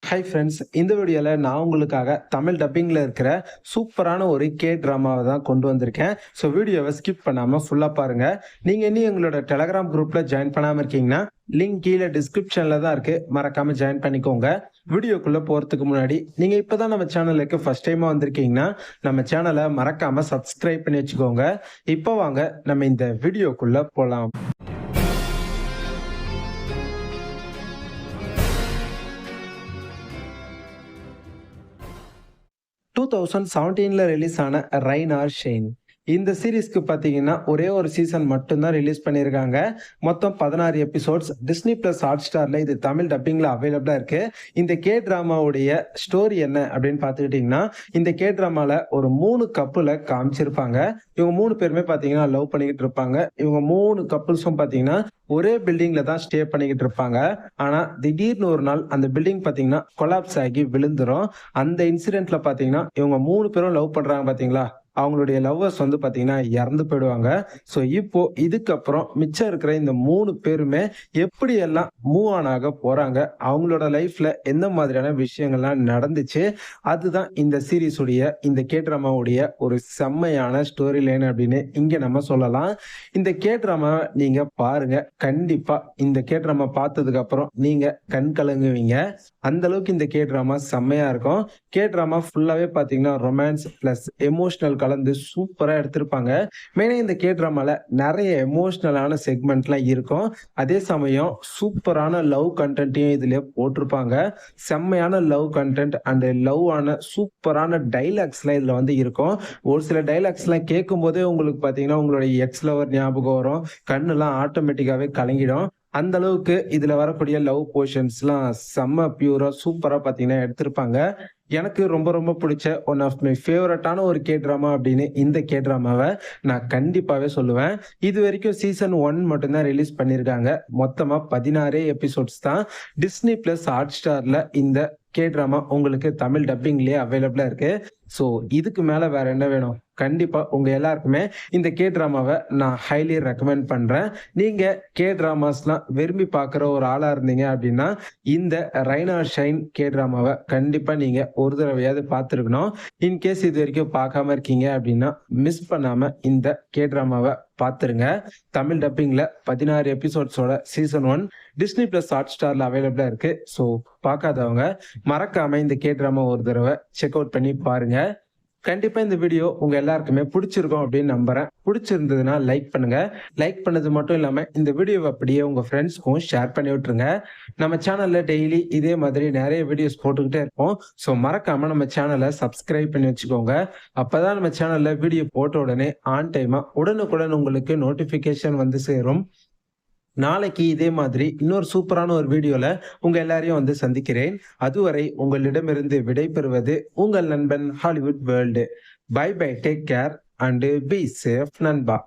Hi friends, இந்த வீடியோவில் நான் உங்களுக்காக தமிழ் டப்பிங்கில் இருக்கிற சூப்பரான ஒரு ட்ராமாவை தான் கொண்டு வந்திருக்கேன். ஸோ வீடியோவை ஸ்கிப் பண்ணாமல் ஃபுல்லாக பாருங்கள். நீங்கள் இன்னும் எங்களோட டெலகிராம் குரூப்பில் ஜாயின் பண்ணாமல் இருக்கீங்கன்னா லிங்க் கீழே டிஸ்கிரிப்ஷனில் தான் இருக்குது, மறக்காமல் ஜாயின் பண்ணிக்கோங்க. வீடியோக்குள்ளே போகிறதுக்கு முன்னாடி நீங்கள் இப்போ தான் நம்ம சேனலுக்கு ஃபஸ்ட் டைமாக வந்திருக்கீங்கன்னா நம்ம சேனலை மறக்காமல் சப்ஸ்கிரைப் பண்ணி வச்சுக்கோங்க. இப்போ வாங்க நம்ம இந்த வீடியோக்குள்ளே போகலாம். 2017ல ரிலீஸ் ஆன ரைன் ஆர் ஷைன். இந்த சீரீஸ்க்கு பார்த்தீங்கன்னா ஒரே ஒரு சீசன் மட்டும்தான் ரிலீஸ் பண்ணியிருக்காங்க. மொத்தம் 16 எபிசோட்ஸ். டிஸ்னி பிளஸ் ஹாட் ஸ்டார்ல இது தமிழ் டப்பிங்ல அவைலபிளா இருக்கு. இந்த டிராமாவுடைய ஸ்டோரி என்ன அப்படின்னு பார்த்துக்கிட்டிங்கன்னா, இந்த டிராமால ஒரு 3 கப்புல காமிச்சிருப்பாங்க. இவங்க 3 பேருமே பார்த்தீங்கன்னா லவ் பண்ணிக்கிட்டு இருப்பாங்க. இவங்க 3 கப்புள்ஸும் பார்த்தீங்கன்னா ஒரே பில்டிங்ல தான் ஸ்டே பண்ணிக்கிட்டு இருப்பாங்க. ஆனா திடீர்னு ஒரு நாள் அந்த பில்டிங் பார்த்தீங்கன்னா கொலாப்ஸ் ஆகி விழுந்துரும். அந்த இன்சிடென்ட்ல பார்த்தீங்கன்னா இவங்க 3 பேரும் லவ் பண்றாங்க பார்த்தீங்களா, அவங்களுடைய லவ்வர்ஸ் வந்து பார்த்தீங்கன்னா இறந்து போயிடுவாங்க. ஸோ இப்போ இதுக்கப்புறம் மிச்சம் இருக்கிற இந்த 3 பேருமே எப்படி எல்லாம் மூவ் ஆன் ஆக போறாங்க, அவங்களோட லைஃப்ல எந்த மாதிரியான விஷயங்கள்லாம் நடந்துச்சு, அதுதான் இந்த சீரீஸுடைய இந்த ட்ராமாவுடைய ஒரு செம்மையான ஸ்டோரி லைன் அப்படின்னு இங்க நம்ம சொல்லலாம். இந்த ட்ராமாவை நீங்க பாருங்க. கண்டிப்பா இந்த ட்ராமா பார்த்ததுக்கு அப்புறம் நீங்க கண் கலங்குவீங்க. அந்த அளவுக்கு இந்த ட்ராமா செம்மையா இருக்கும். ட்ராமா ஃபுல்லாவே பாத்தீங்கன்னா ரொமான்ஸ் பிளஸ் எமோஷனல் கலந்து சூப்பரா எடுத்திருப்பாங்க. மெயினா இந்த டிராமால நிறைய எமோஷனலான செக்மெண்ட்லாம் இருக்கும். அதே சமயம் சூப்பரான லவ் கண்டென்ட்டையும் இதுல போட்டிருப்பாங்க. செம்மையான லவ் கண்டென்ட் அண்ட் லவ் ஆன சூப்பரான டைலாக்ஸ்லாம் இதுல வந்து இருக்கும். ஒரு சில டைலாக்ஸ்லாம் கேட்கும் போதே உங்களுக்கு பாத்தீங்கன்னா உங்களுடைய எக்ஸ் லவர் ஞாபகம் வரும். கண்ணெல்லாம் ஆட்டோமேட்டிக்காவே கலங்கிடும். அந்த அளவுக்கு இதுல வரக்கூடிய லவ் போர்ஷன்ஸ்லாம் செம்ம பியூரா சூப்பரா பாத்தீங்கன்னா எடுத்திருப்பாங்க. எனக்கு ரொம்ப ரொம்ப பிடிச்ச ஒன் ஆஃப் மை ஃபேவரட்டான ஒரு டிராமா அப்படின்னு இந்த டிராமாவை நான் கண்டிப்பாவே சொல்லுவேன். இது வரைக்கும் சீசன் 1 மட்டும்தான் ரிலீஸ் பண்ணியிருக்காங்க. மொத்தமா 16 எபிசோட்ஸ் தான். டிஸ்னி பிளஸ் ஹாட் ஸ்டார்ல இந்த டிராமா உங்களுக்கு தமிழ் டப்பிங்லயே அவைலபிளா இருக்கு. ஸோ இதுக்கு மேல வேற என்ன வேணும்? கண்டிப்பா உங்க எல்லாருக்குமே இந்த டிராமாவை நான் ஹைலி ரெக்கமெண்ட் பண்றேன். நீங்க டிராமாஸ்லாம் விரும்பி பார்க்குற ஒரு ஆளா இருந்தீங்க அப்படின்னா இந்த ரைன் ஆர் ஷைன் டிராமாவை கண்டிப்பா நீங்க ஒரு தடவையாவது பார்த்துருக்கணும். இன்கேஸ் இது வரைக்கும் பார்க்காம இருக்கீங்க அப்படின்னா மிஸ் பண்ணாம இந்த டிராமாவை பார்த்துருங்க. தமிழ் டப்பிங்ல 16 எபிசோட்ஸோட சீசன் 1 டிஸ்னி பிளஸ் ஹாட் ஸ்டார்ல அவைலபிளா இருக்கு. ஸோ பார்க்காதவங்க மறக்காம இந்த டிராமா ஒரு தடவை செக் அவுட் பண்ணி பாருங்க. கண்டிப்பா இந்த வீடியோ உங்க எல்லாருக்குமே பிடிச்சிருக்கும் அப்படின்னு நம்புறேன். பிடிச்சிருந்ததுன்னா லைக் பண்ணுங்க. லைக் பண்ணது மட்டும் இல்லாம இந்த வீடியோவை அப்படியே உங்க ஃப்ரெண்ட்ஸ்க்கும் ஷேர் பண்ணி விட்டுருங்க. நம்ம சேனல்ல டெய்லி இதே மாதிரி நிறைய வீடியோஸ் போட்டுக்கிட்டே இருப்போம். ஸோ மறக்காம நம்ம சேனலை சப்ஸ்கிரைப் பண்ணி வச்சுக்கோங்க. அப்பதான் நம்ம சேனல்ல வீடியோ போட்ட உடனே ஆன் டைமா உடனுக்குடன் உங்களுக்கு நோட்டிபிகேஷன் வந்து சேரும். நாளைக்கு இதே மாதிரி இன்னொரு சூப்பரான ஒரு வீடியோல உங்க எல்லாரையும் வந்து சந்திக்கிறேன். அதுவரை உங்களிடமிருந்து விடைபெறுவது உங்கள் நண்பன் Hollywood world. Bye bye, take care and be safe நண்பா.